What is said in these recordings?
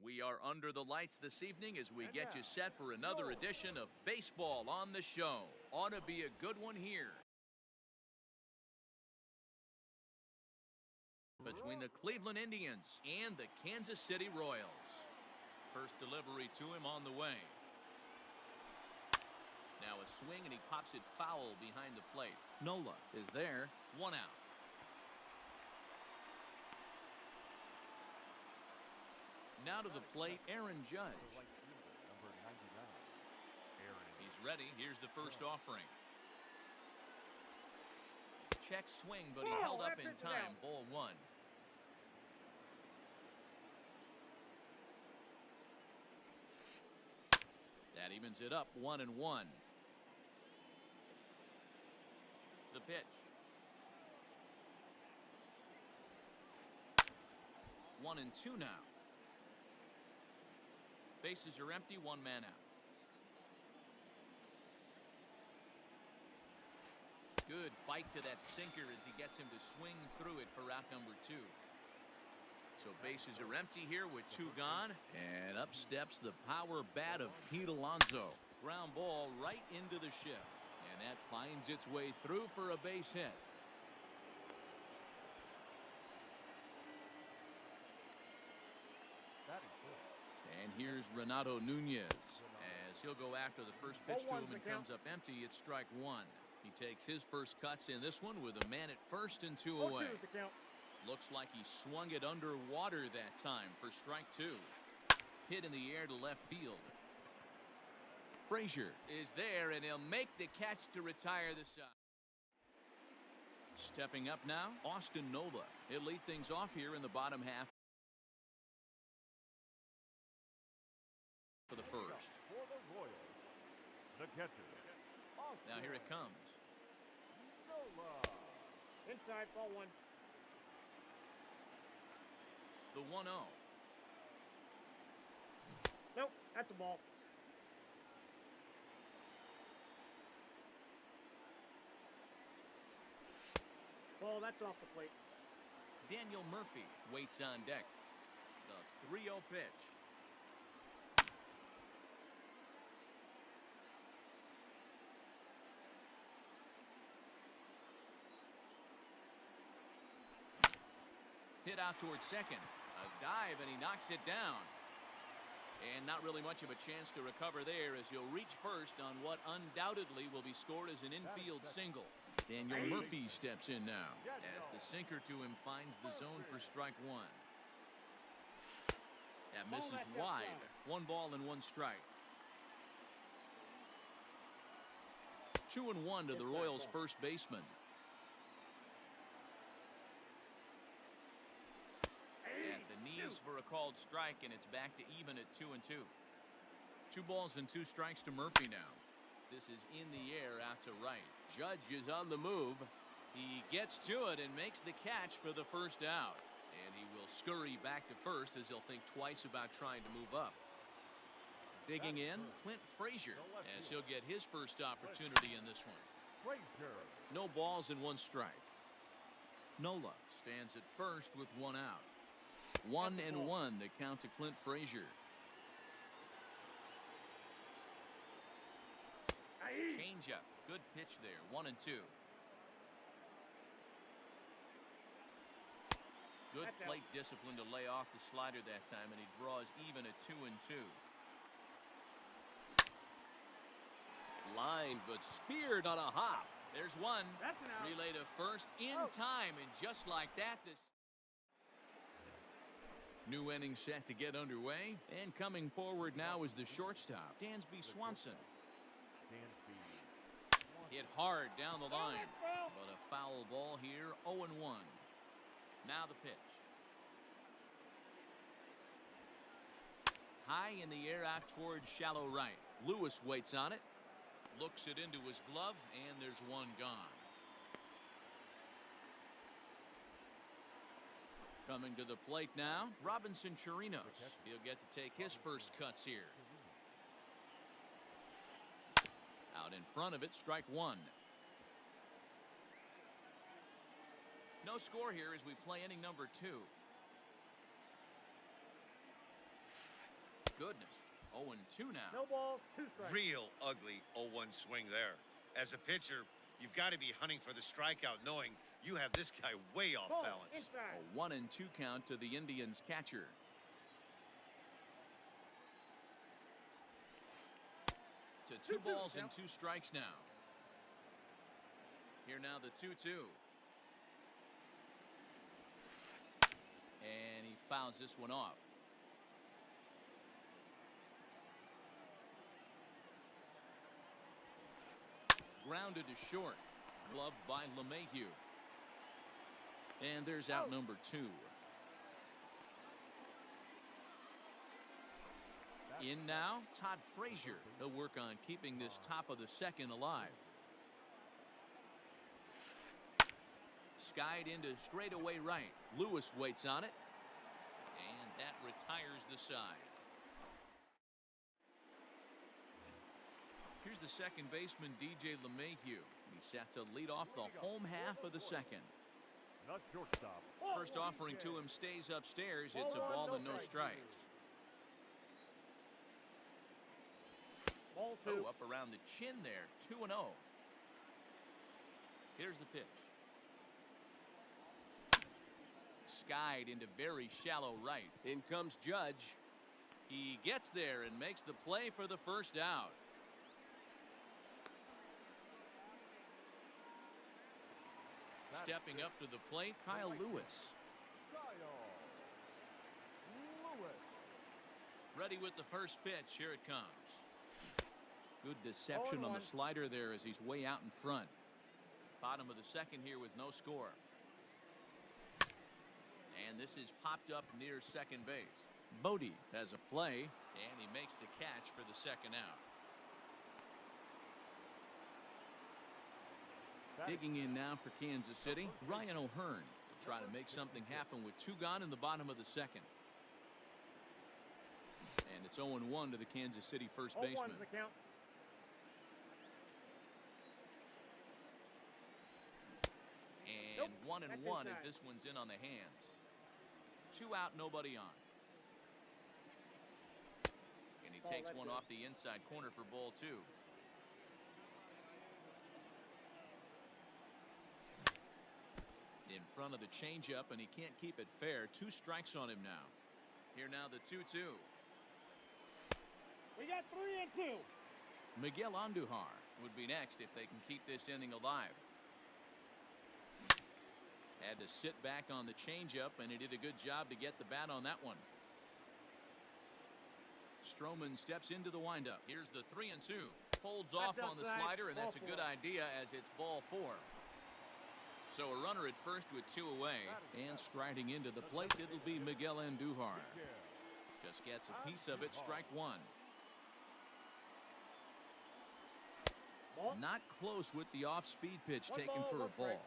We are under the lights this evening as we get you set for another edition of Baseball on the Show. Ought to be a good one here. Between the Cleveland Indians and the Kansas City Royals. First delivery to him on the way. Now a swing and he pops it foul behind the plate. Nola is there, 1 out. Now to the plate, Aaron Judge. He's ready. Here's the first offering. Check swing, but he held up in time. Ball 1. That evens it up, 1-1. The pitch. 1-2 now. Bases are empty, 1 man out. Good bite to that sinker as he gets him to swing through it for out number 2. So bases are empty here with 2 gone. And up steps the power bat of Pete Alonso. Ground ball right into the shift. And that finds its way through for a base hit. And here's Renato Nunez as he'll go after the first pitch to him and comes up empty. It's strike 1. He takes his first cuts in this one with a man at first and 2 away. Looks like he swung it underwater that time for strike 2. Hit in the air to left field. Frazier is there and he'll make the catch to retire the side. Stepping up now, Austin Nola. He'll lead things off here in the bottom half for the first. For the Royals, the catcher. Now here it comes. Nola. Inside, ball 1. The 1-0. Nope, that's a ball. Ball, that's off the plate. Daniel Murphy waits on deck. The 3-0 pitch. Hit out towards second. A dive and he knocks it down. And not really much of a chance to recover there as he'll reach first on what undoubtedly will be scored as an infield single. Daniel Murphy steps in now as the sinker to him finds the zone for strike 1. That misses wide. 1 ball and 1 strike. 2-1 to the Royals' first baseman. At the knees for a called strike, and it's back to even at 2-2. 2 balls and 2 strikes to Murphy now. This is in the air out to right. Judge is on the move. He gets to it and makes the catch for the first out. And he will scurry back to first as he'll think twice about trying to move up. Digging in, Clint Frazier as he'll get his first opportunity in this one. No balls and 1 strike. Nola stands at first with 1 out. 1-1 the count to Clint Frazier. Changeup. Good pitch there. 1-2. Good plate discipline to lay off the slider that time, and he draws even at 2-2. Line, but speared on a hop. There's one. Relay to first in time, and just like that, this new inning set to get underway, and coming forward now is the shortstop, Dansby Swanson. Hit hard down the line, but a foul ball here, 0-1. Now the pitch. High in the air out towards shallow right. Lewis waits on it, looks it into his glove, and there's 1 gone. Coming to the plate now, Robinson Chirinos. He'll get to take his first cuts here. Out in front of it, strike 1. No score here as we play inning number 2. goodness. 0-2 now. No balls, 2 strikes. Real ugly 0-1 swing there. As a pitcher, you've got to be hunting for the strikeout, knowing you have this guy way off Ball, balance. inside. A 1-2 count to the Indians catcher. To 2 balls and 2 strikes now. Here now the 2-2. And he fouls this one off. Grounded to short. Gloved by LeMahieu. And there's out number 2. In now, Todd Frazier. He'll work on keeping this top of the second alive. Skied into straightaway right. Lewis waits on it. And that retires the side. Here's the second baseman, DJ LeMahieu. He's set to lead off the home half of the second. Not shortstop. First offering to him stays upstairs. It's a ball and no strikes. Ball 2. Oh, up around the chin there. 2-0. Here's the pitch. Skied into very shallow right. In comes Judge. He gets there and makes the play for the first out. Stepping up to the plate, Kyle Lewis. Ready with the first pitch. Here it comes. Good deception on the slider there as he's way out in front. Bottom of the second here with no score. And this is popped up near second base. Bodie has a play, and he makes the catch for the second out. Digging in now for Kansas City, Ryan O'Hearn will try to make something happen with 2 gone in the bottom of the second. And it's 0-1 to the Kansas City first baseman. The count. And 1-1 as this one's in on the hands. 2 out, nobody on. And he takes one off the inside corner for ball 2. In front of the changeup, and he can't keep it fair. 2 strikes on him now. Here now the 2-2. We got 3-2. Miguel Andujar would be next if they can keep this inning alive. Had to sit back on the changeup, and he did a good job to get the bat on that one. Stroman steps into the windup. Here's the 3-2. Holds off on the slider, and that's a good idea as it's ball 4. So a runner at first with 2 away, and striding into the plate, it'll be Miguel Andujar. Just gets a piece of it, strike 1. Not close with the off-speed pitch taken for a ball.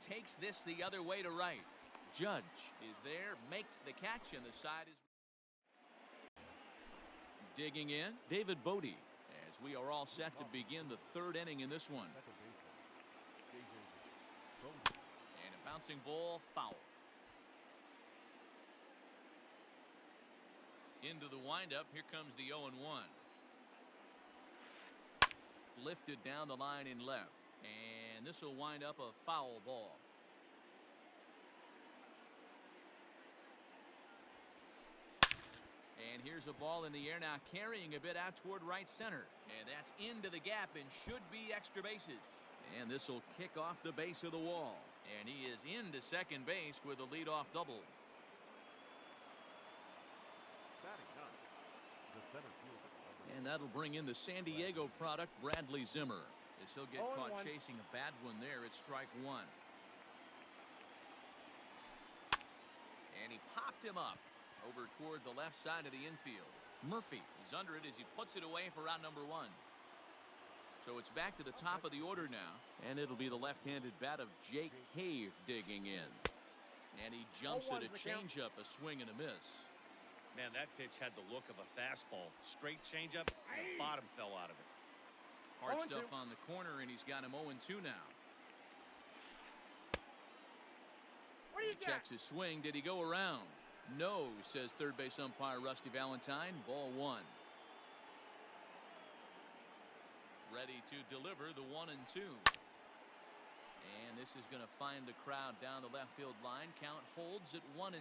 Takes this the other way to right. Judge is there, makes the catch, and the side is digging in. David Bodie, as we are all set to begin the 3rd inning in this one. And a bouncing ball, foul. Into the windup, here comes the 0-1. Lifted down the line in left. And this will wind up a foul ball. And here's a ball in the air now, carrying a bit out toward right center. And that's into the gap and should be extra bases. And this will kick off the base of the wall. And he is into second base with a leadoff double. And that'll bring in the San Diego product, Bradley Zimmer. As he'll get caught chasing a bad one there at strike 1. And he popped him up over toward the left side of the infield. Murphy is under it as he puts it away for out number 1. So it's back to the top of the order now, and it'll be the left-handed bat of Jake Cave digging in. And he jumps at a changeup, a swing and a miss. Man, that pitch had the look of a fastball. Straight changeup, and the bottom fell out of it. Hard stuff on the corner, and he's got him 0-2 now. Checks his swing. Did he go around? No, says third base umpire Rusty Valentine. Ball one. Ready to deliver the 1-2. And this is going to find the crowd down the left field line. Count holds at 1-2.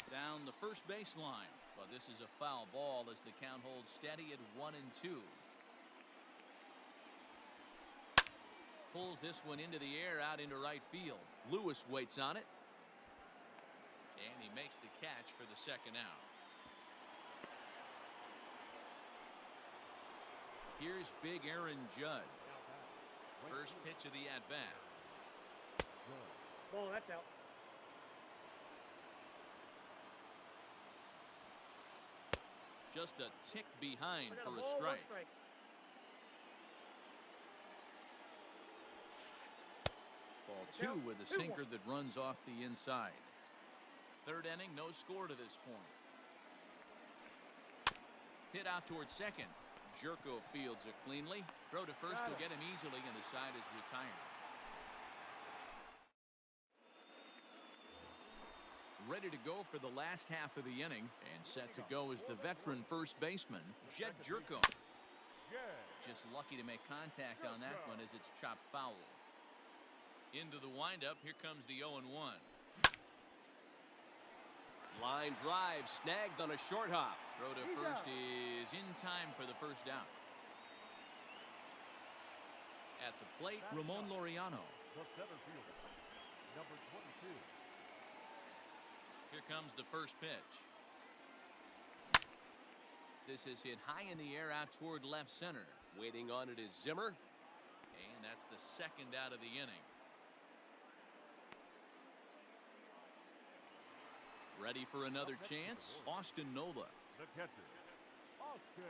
Down the first baseline. But this is a foul ball as the count holds steady at 1-2. Pulls this one into the air out into right field. Lewis waits on it. And he makes the catch for the second out. Here's big Aaron Judge. First pitch of the at-bat. Ball, that's out. Just a tick behind We got for a ball, one strike. Ball two with a sinker that runs off the inside. Third inning, no score to this point. Hit out towards second. Jerko fields it cleanly. Throw to first will get him easily, and the side is retired. Ready to go for the last half of the inning, and set to go is the veteran first baseman, Jed Jerko. Just lucky to make contact on that one as it's chopped foul. Into the windup, here comes the 0-1. Line drive snagged on a short hop. Throw to first is in time for the first out. At the plate, Ramon Laureano. The center fielder, number 22. Here comes the first pitch. This is hit high in the air out toward left center. Waiting on it is Zimmer. And that's the second out of the inning. Ready for another chance? Austin Nola. The catcher, Austin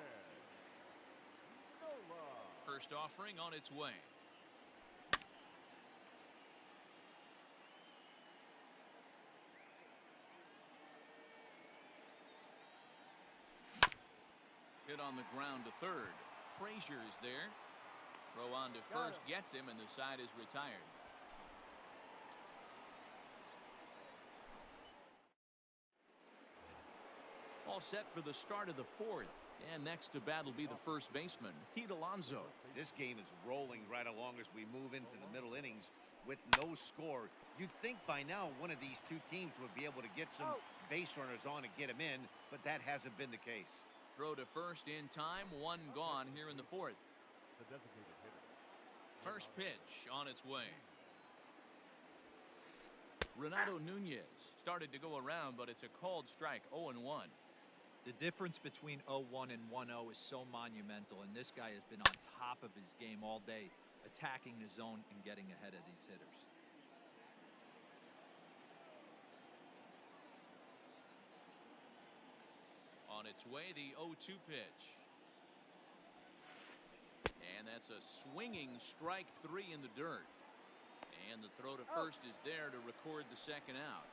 Nola. First offering on its way. Hit on the ground to third. Frazier is there. Throw on to first gets him, and the side is retired. All set for the start of the fourth. And next to bat will be the first baseman, Pete Alonso. This game is rolling right along as we move into the middle innings with no score. You'd think by now one of these two teams would be able to get some base runners on and get them in, but that hasn't been the case. Throw to first in time, one gone here in the fourth. The designated hitter. First pitch on its way. Renato Nunez started to go around, but it's a called strike, 0-1. The difference between 0-1 and 1-0 is so monumental, and this guy has been on top of his game all day, attacking the zone and getting ahead of these hitters. On its way, the 0-2 pitch. And that's a swinging strike three in the dirt. And the throw to first is there to record the second out.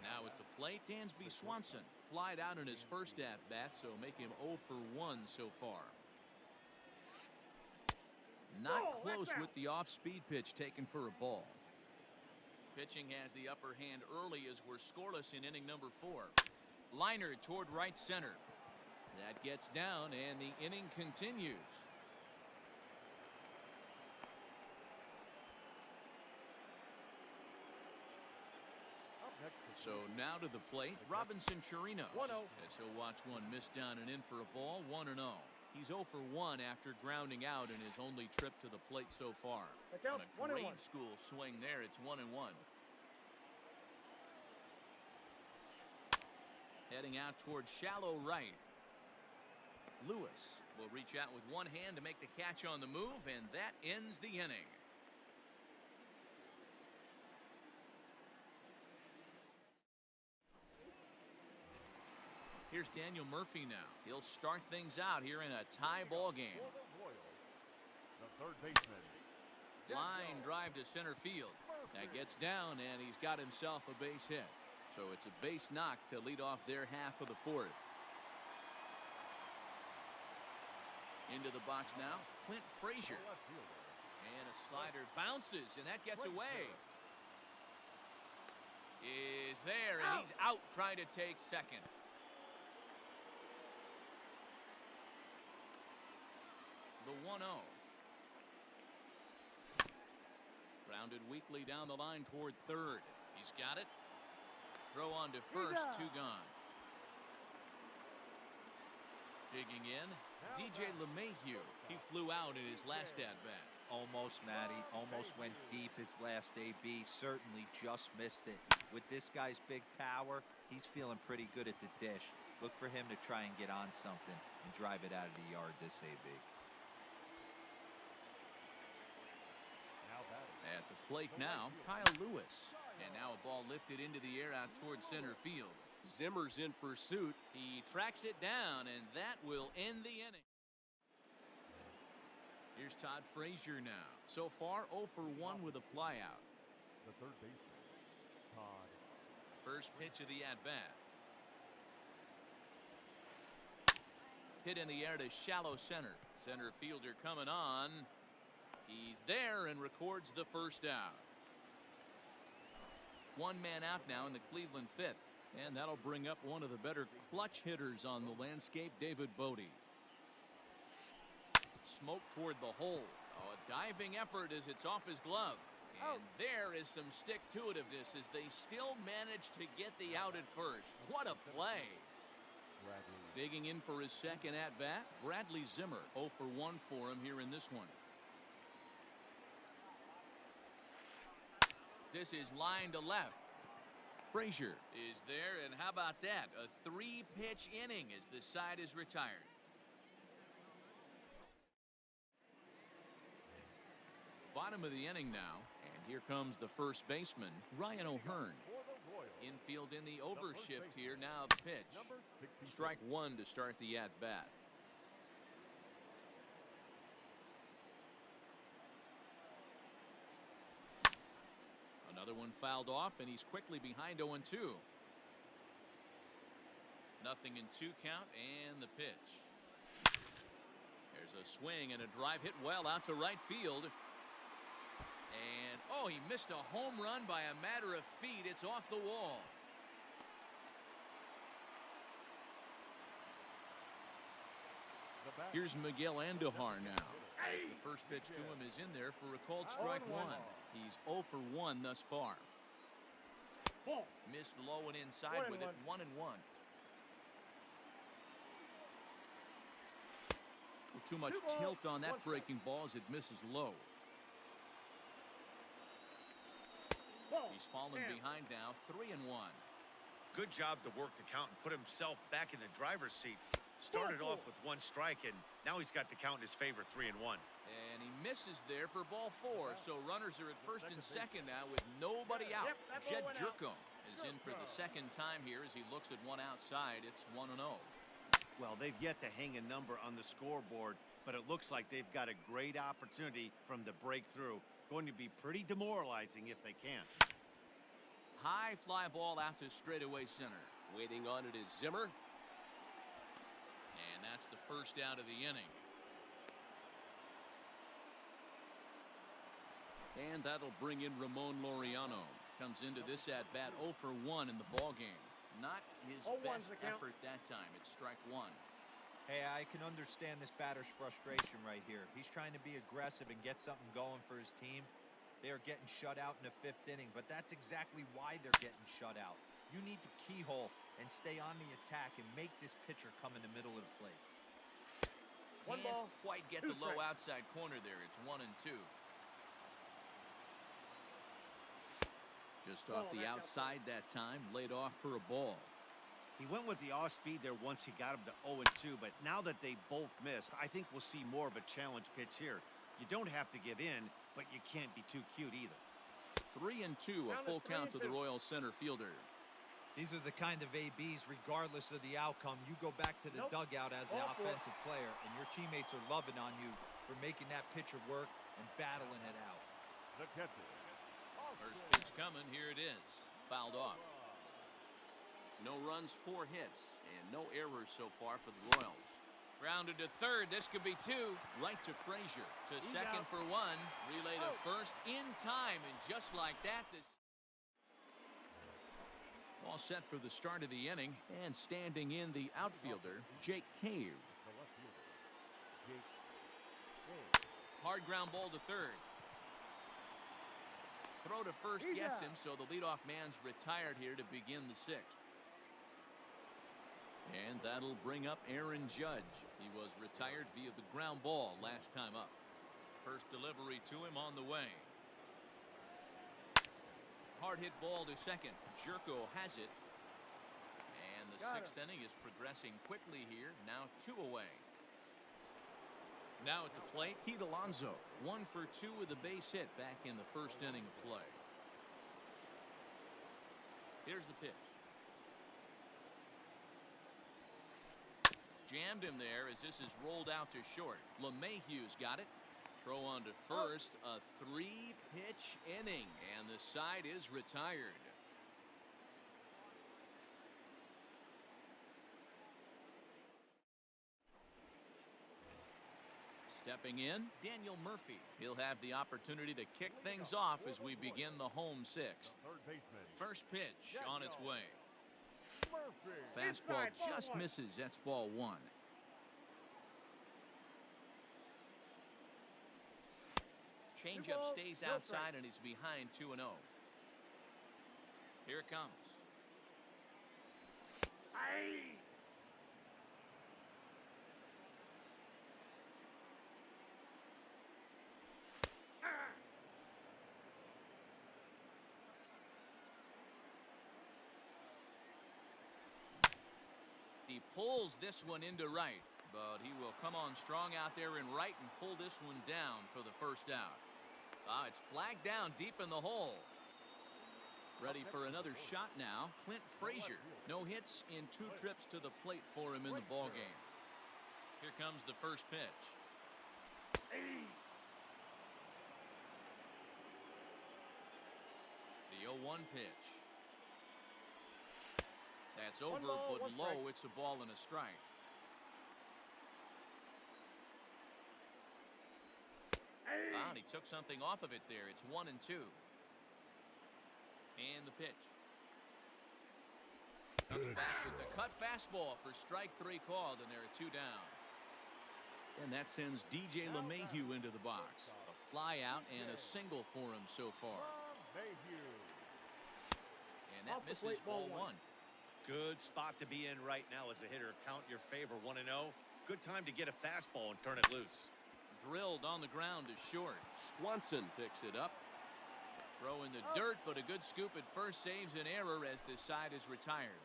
Now at the plate, Dansby Swanson flied out in his first at-bat, so make him 0 for 1 so far. Not close with the off-speed pitch taken for a ball. Pitching has the upper hand early as we're scoreless in inning number 4. Liner toward right center. That gets down, and the inning continues. So now to the plate, Robinson Chirinos. As he'll watch one miss down and in for a ball, 1-0. He's 0 for 1 after grounding out in his only trip to the plate so far. On a grade school swing there, it's 1-1. Heading out towards shallow right. Lewis will reach out with one hand to make the catch on the move, and that ends the inning. Here's Daniel Murphy now. He'll start things out here in a tie ball game. The third baseman. Line drive to center field. That gets down, and he's got himself a base hit. So it's a base knock to lead off their half of the fourth. Into the box now, Clint Frazier. The left fielder. And a slider bounces, and that gets away. Is there, and he's out trying to take second. The 1-0. Grounded weakly down the line toward third. He's got it. Throw on to first, 2 gone. Digging in, DJ LeMahieu. He flew out in his last at-bat. Almost, Matty. Almost went deep his last AB. Certainly just missed it. With this guy's big power, he's feeling pretty good at the dish. Look for him to try and get on something and drive it out of the yard this AB. Now batting. At the plate now, Kyle Lewis. And now a ball lifted into the air out towards center field. Zimmer's in pursuit. He tracks it down, and that will end the inning. Here's Todd Frazier now. So far, 0 for 1 with a flyout. The third baseman, Todd. First pitch of the at-bat. Hit in the air to shallow center. Center fielder coming on. He's there and records the first out. 1 man out now in the Cleveland fifth. And that'll bring up one of the better clutch hitters on the landscape, David Bodie. Smoke toward the hole. Oh, a diving effort as it's off his glove. And there is some stick-to-itiveness as they still manage to get the out at first. What a play. Bradley. Digging in for his second at-bat, Bradley Zimmer. 0 for 1 for him here in this one. This is line to left. Frazier is there, and how about that? A 3-pitch inning as the side is retired. Bottom of the inning now, and here comes the first baseman, Ryan O'Hearn. For the Royals. Infield in the overshift here, now the pitch. Number 66. Strike 1 to start the at-bat. Another one fouled off, and he's quickly behind 0-2. Nothing in 2 count, and the pitch. There's a swing and a drive hit well out to right field. And, oh, he missed a home run by a matter of feet. It's off the wall. The bat. Here's Miguel Andujar now. As the first pitch to him is in there for a called strike 1. He's 0 for 1 thus far. Ball. Missed low and inside with it, 1-1. Too much tilt on that breaking ball as it misses low. He's fallen behind now, 3-1. Good job to work the count and put himself back in the driver's seat. Started off with 1 strike, and now he's got the count in his favor, 3-1. And he misses there for ball 4. So runners are at first and second now with nobody out. Jed Jerko is in for the second time here as he looks at one outside. It's 1-0. Well, they've yet to hang a number on the scoreboard, but it looks like they've got a great opportunity from the breakthrough. Going to be pretty demoralizing if they can. High fly ball out to straightaway center. Waiting on it is Zimmer. And that's the first out of the inning. And that'll bring in Ramon Laureano. Comes into this at-bat 0 for 1 in the ballgame. Not his best effort that time. It's strike 1. Hey, I can understand this batter's frustration right here. He's trying to be aggressive and get something going for his team. They are getting shut out in the 5th inning, but that's exactly why they're getting shut out. You need to keyhole and stay on the attack and make this pitcher come in the middle of the plate. Can't quite get the low outside corner there. It's 1-2. Just off the outside that time, laid off for a ball. He went with the off-speed there once he got him to 0-2, but now that they both missed, I think we'll see more of a challenge pitch here. You don't have to give in, but you can't be too cute either. 3-2, a full count to the Royals center fielder. These are the kind of ABs, regardless of the outcome. You go back to the dugout as an offensive player, and your teammates are loving on you for making that pitcher work and battling it out. The catcher. First pitch coming, here it is. Fouled off. No runs, 4 hits, and no errors so far for the Royals. Grounded to third. This could be two. Right to Frazier. To second for one. Relay to first in time. And just like that, this all set for the start of the inning. And standing in the outfielder, Jake Cave. The left fielder, Jake Cave. Hard ground ball to third. Throw to first gets him, so the leadoff man's retired here to begin the sixth. And that'll bring up Aaron Judge. He was retired via the ground ball last time up. First delivery to him on the way. Hard hit ball to second. Jerko has it. And the sixth inning is progressing quickly here. Now 2 away. Now at the plate, Pete Alonso. 1 for 2 with a base hit back in the first inning of play. Here's the pitch. Jammed him there as this is rolled out to short. LeMahieu's got it. Throw on to first. A 3-pitch inning, and the side is retired. Stepping in, Daniel Murphy. He'll have the opportunity to kick things off as we begin the home sixth. Third baseman, First pitch on its way. Murphy. Fastball Inside, ball just one. misses. That's ball one. Changeup stays outside and he's behind 2-0. Here it comes. Aye. He pulls this one into right, but he will come on strong out there in right and pull this one down for the first out. It's flagged down deep in the hole. Ready for another shot now. Clint Frazier. No hits in 2 trips to the plate for him in the ballgame. Here comes the first pitch. The 0-1 pitch. That's over, but low. It's a ball and a strike. And he took something off of it there. It's 1-2. And the pitch. Comes back with the cut fastball for strike 3 called, and there are 2 down. And that sends DJ LeMahieu into the box. A fly out and a single for him so far. And that misses ball 1. Good spot to be in right now as a hitter. Count your favor, 1-0. Good time to get a fastball and turn it loose. Drilled on the ground to short. Swanson picks it up. Throw in the dirt, but a good scoop at first saves an error as this side is retired.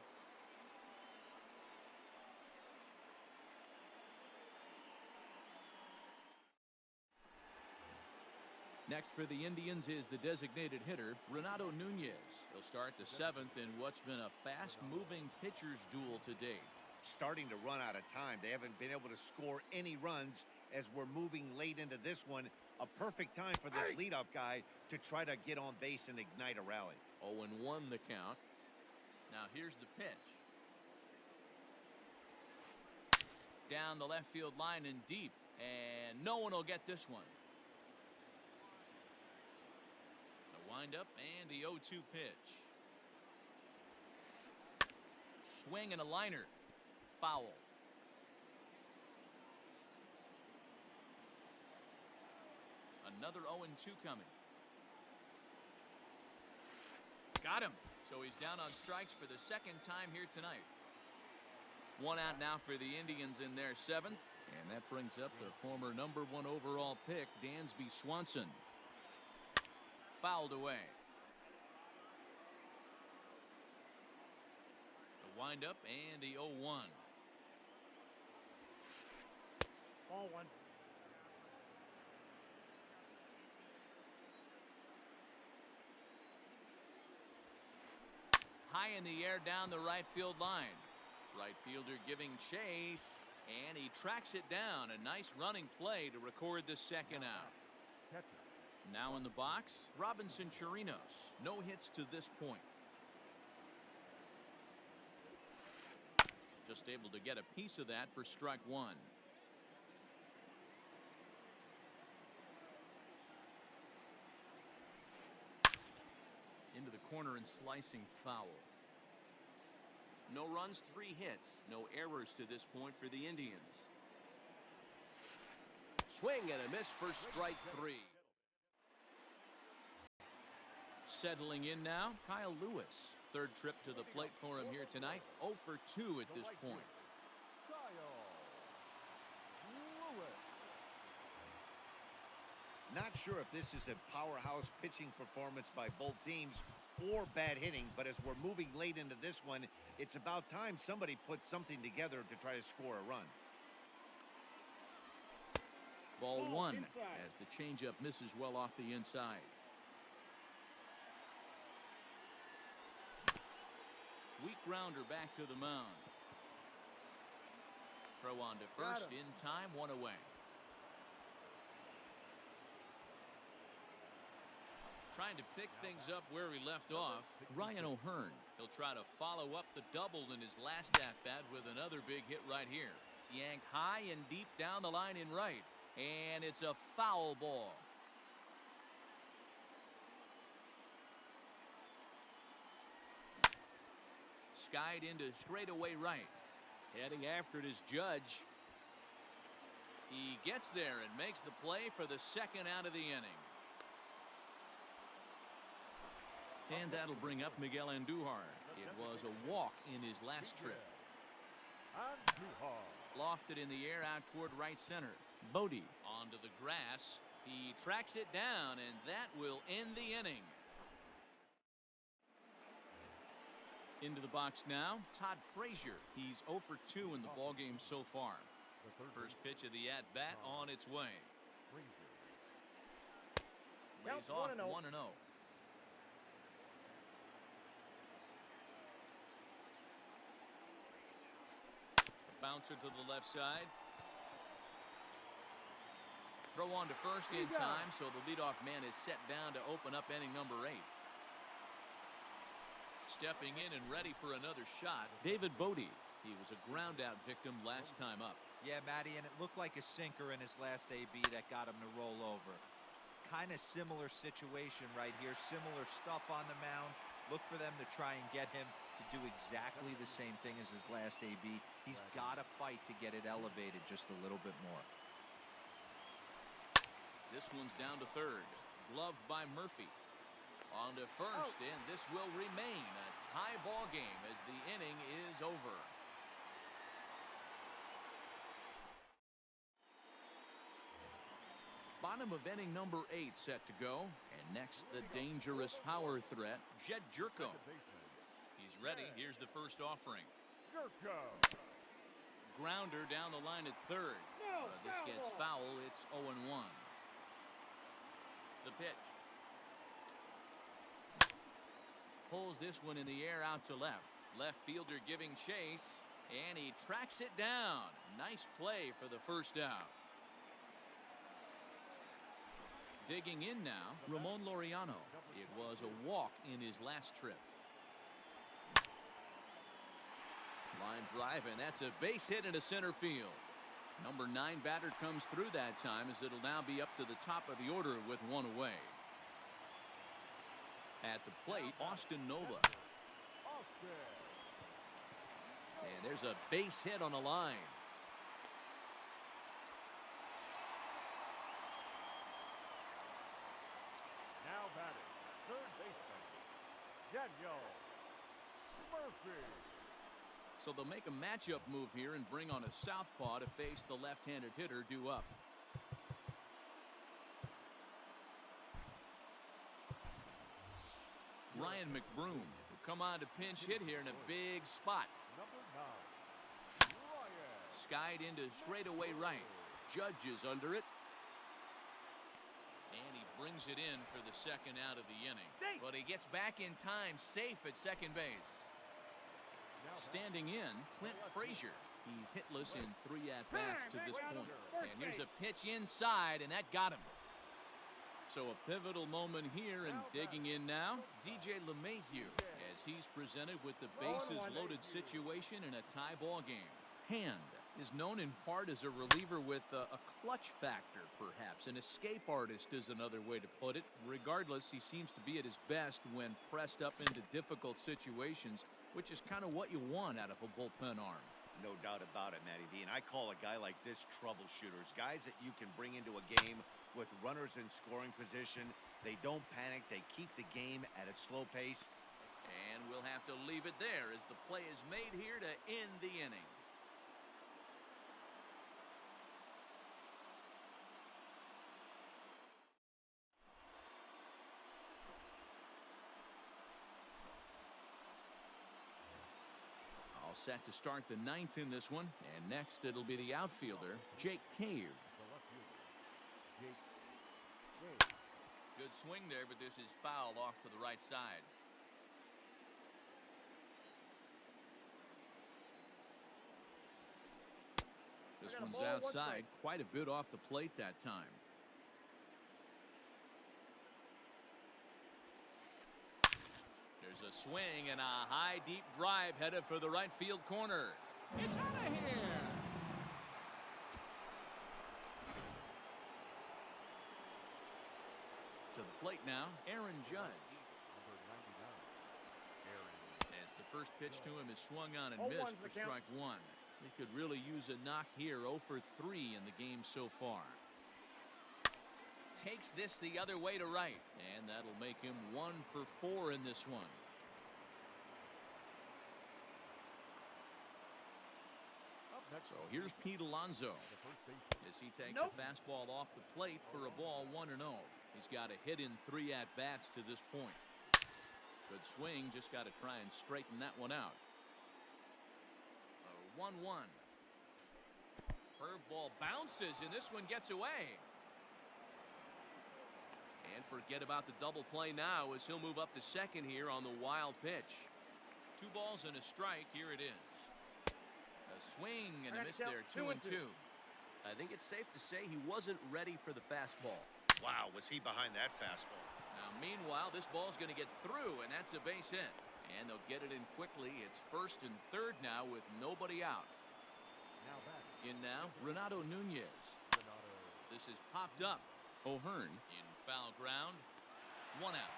Next for the Indians is the designated hitter, Renato Nunez. He'll start the 7th in what's been a fast-moving pitcher's duel to date. Starting to run out of time. They haven't been able to score any runs as we're moving late into this one. A perfect time for this leadoff guy to try to get on base and ignite a rally. 0-1 the count. Now here's the pitch. Down the left field line and deep. And no one will get this one. Wind up and the 0-2 pitch. Swing and a liner. Foul. Another 0-2 coming. Got him. So he's down on strikes for the 2nd time here tonight. 1 out now for the Indians in their 7th. And that brings up the former number 1 overall pick, Dansby Swanson. Fouled away. The windup and the 0-1. Ball 1. High in the air down the right field line. Right fielder giving chase, and he tracks it down. A nice running play to record the 2nd out. Now in the box, Robinson Chirinos. No hits to this point. Just able to get a piece of that for strike 1. corner and slicing foul. No runs, 3 hits. No errors to this point for the Indians. Swing and a miss for strike 3. Settling in now, Kyle Lewis. Third trip to the plate for him here tonight. 0 for 2 at this point. Not sure if this is a powerhouse pitching performance by both teams or bad hitting, but as we're moving late into this one, it's about time somebody put something together to try to score a run. Ball 1 as the changeup misses well off the inside. Weak grounder back to the mound. Throw on to first in time, 1 away. Trying to pick things up where he left off, Ryan O'Hearn. He'll try to follow up the double in his last at-bat with another big hit right here. Yanked high and deep down the line in right. And it's a foul ball. Skied into straightaway right. Heading after it is Judge. He gets there and makes the play for the second out of the inning. And that'll bring up Miguel Andujar. It was a walk in his last trip. Lofted in the air out toward right center. Bodie onto the grass. He tracks it down, and that will end the inning. Into the box now, Todd Frazier. He's 0 for 2 in the ballgame so far. First pitch of the at-bat on its way. Lays off 1-0. Bouncer to the left side. Throw on to first in time, so the leadoff man is set down to open up inning number 8. Stepping in and ready for another shot, David Bodie. He was a ground-out victim last time up. Yeah, Matty, and it looked like a sinker in his last AB that got him to roll over. Kind of similar situation right here. Similar stuff on the mound. Look for them to try and get him to do exactly the same thing as his last AB. He's got to fight to get it elevated just a little bit more. This one's down to third. Gloved by Murphy. On to first, and this will remain a tie ball game as the inning is over. Bottom of inning number 8 set to go. And next, the dangerous power threat, Jed Jerko. He's ready. Here's the first offering. Grounder down the line at third. This gets foul. It's 0-1. The pitch. Pulls this one in the air out to left. Left fielder giving chase, and he tracks it down. Nice play for the first out. Digging in now, Ramon Laureano. It was a walk in his last trip. Line drive, and that's a base hit into center field. Number 9 batter comes through that time, as it'll now be up to the top of the order with 1 away. At the plate, Austin Nova. And there's a base hit on the line. Now batting, third baseman, Daniel Murphy. So they'll make a matchup move here and bring on a southpaw to face the left-handed hitter due up. Ryan McBroom will come on to pinch hit here in a big spot. Number 9, Ryan. Skied into straightaway right. Judge is under it. And he brings it in for the second out of the inning. But he gets back in time, safe at second base. Standing in, Clint Frazier. He's hitless in 3 at-bats to this point. And here's a pitch inside, and that got him. So a pivotal moment here, and digging in now, DJ LeMahieu, as he's presented with the bases-loaded situation in a tie ball game. Hand is known in part as a reliever with a clutch factor, perhaps. An escape artist is another way to put it. Regardless, he seems to be at his best when pressed up into difficult situations, which is kind of what you want out of a bullpen arm. No doubt about it, Matty V. And I call a guy like this troubleshooters. Guys that you can bring into a game with runners in scoring position. They don't panic. They keep the game at a slow pace. And we'll have to leave it there as the play is made here to end the inning. All set to start the ninth in this one. And next it'll be the outfielder, Jake Cave. The left fielder, Jake Cave. Good swing there, but this is fouled off to the right side. This one's outside, quite a bit off the plate that time. There's a swing and a high deep drive headed for the right field corner. It's out of here. To the plate now, Aaron Judge. Number 99, Aaron. As the first pitch to him is swung on and missed for strike one. He could really use a knock here. 0 for 3 in the game so far. Takes this the other way to right, and that'll make him 1 for 4 in this one. Up next, So here's Pete Alonso the first baseman. as he takes a fastball off the plate for a ball 1-0. He's got a hit in 3 at-bats to this point. Good swing, just got to try and straighten that one out. 1-1. Curveball bounces, and this one gets away. And forget about the double play now as he'll move up to second here on the wild pitch. 2 balls and a strike. Here it is. A swing and a miss there. 2-2. I think it's safe to say he wasn't ready for the fastball. Wow, was he behind that fastball? Now, meanwhile, this ball's going to get through, and that's a base hit. And they'll get it in quickly. It's first and third now with nobody out. Now back, In now, Renato Nunez. Renato. This is popped up. O'Hearn in foul ground. 1 out.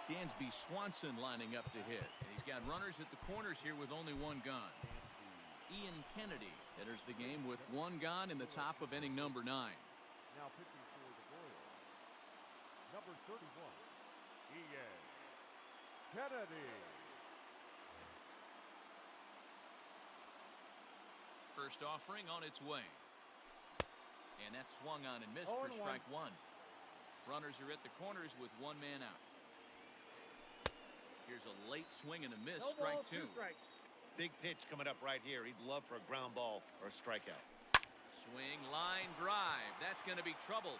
Dansby Swanson lining up to hit. And he's got runners at the corners here with only 1 gone. Ian Kennedy enters the game with 1 gone in the top of inning number 9. Now pitching for the Royals, number 31, Ian Kennedy. First offering on its way. And that's swung on and missed for strike 1. Runners are at the corners with 1 man out. Here's a late swing and a miss. Strike 2. Big pitch coming up right here. He'd love for a ground ball or a strikeout. Swing, line, drive. That's going to be trouble.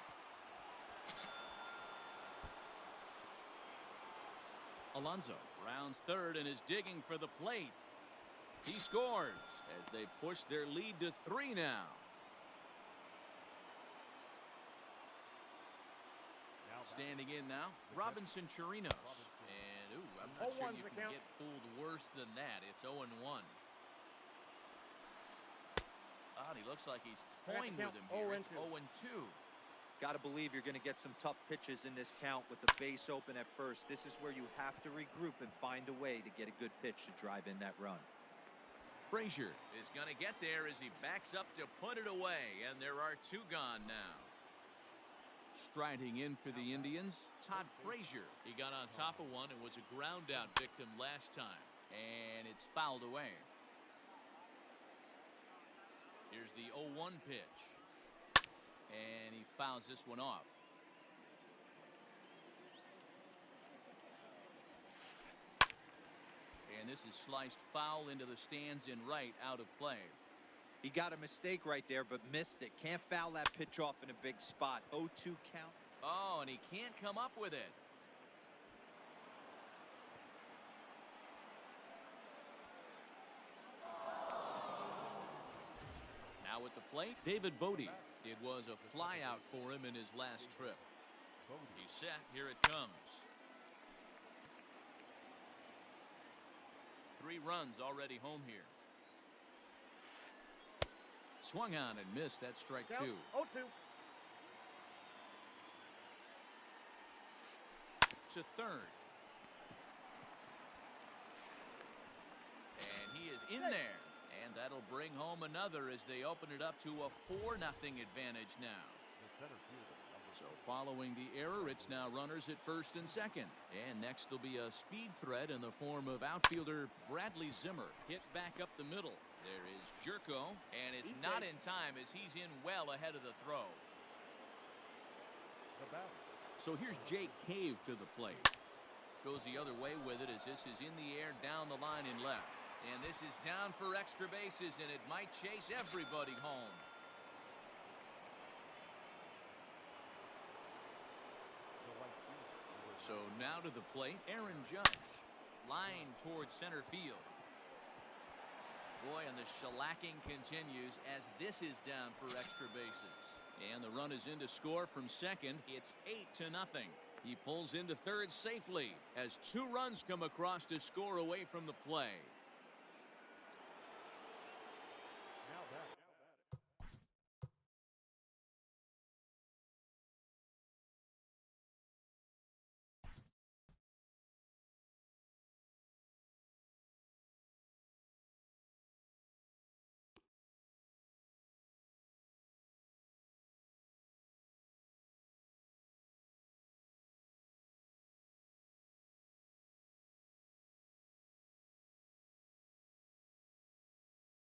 Alonso rounds third and is digging for the plate. He scores as they push their lead to 3 now. Standing in now, Robinson Chirinos. And, I'm not sure you can get fooled worse than that. It's 0-1. And he looks like he's toying with him here. It's 0-2. Got to believe you're going to get some tough pitches in this count with the base open at first. This is where you have to regroup and find a way to get a good pitch to drive in that run. Frazier is going to get there as he backs up to put it away, and there are 2 gone now. Striding in for the Indians, Todd Frazier. He got on top of one and was a ground out victim last time, and it's fouled away. Here's the 0-1 pitch, and he fouls this one off. And this is sliced foul into the stands in right, out of play. He got a mistake right there, but missed it. Can't foul that pitch off in a big spot. 0-2 count. Oh, and he can't come up with it. Now at the plate, David Bodie. It was a flyout for him in his last trip. He's set. Here it comes. 3 3 runs already home here. Swung on and missed. That strike 2. 0-2. To third. And he is in there. And that'll bring home another as they open it up to a 4-0 advantage now. So following the error, it's now runners at first and second. And next will be a speed threat in the form of outfielder Bradley Zimmer. Hit back up the middle. There is Jerko, and it's not in time as he's in well ahead of the throw. So here's Jake Cave to the plate. Goes the other way with it as this is in the air down the line in left. And this is down for extra bases, and it might chase everybody home. So now to the plate, Aaron Judge. Line towards center field. Boy, and the shellacking continues as this is down for extra bases. And the run is in to score from second. It's 8-0. He pulls into third safely as 2 runs come across to score away from the play.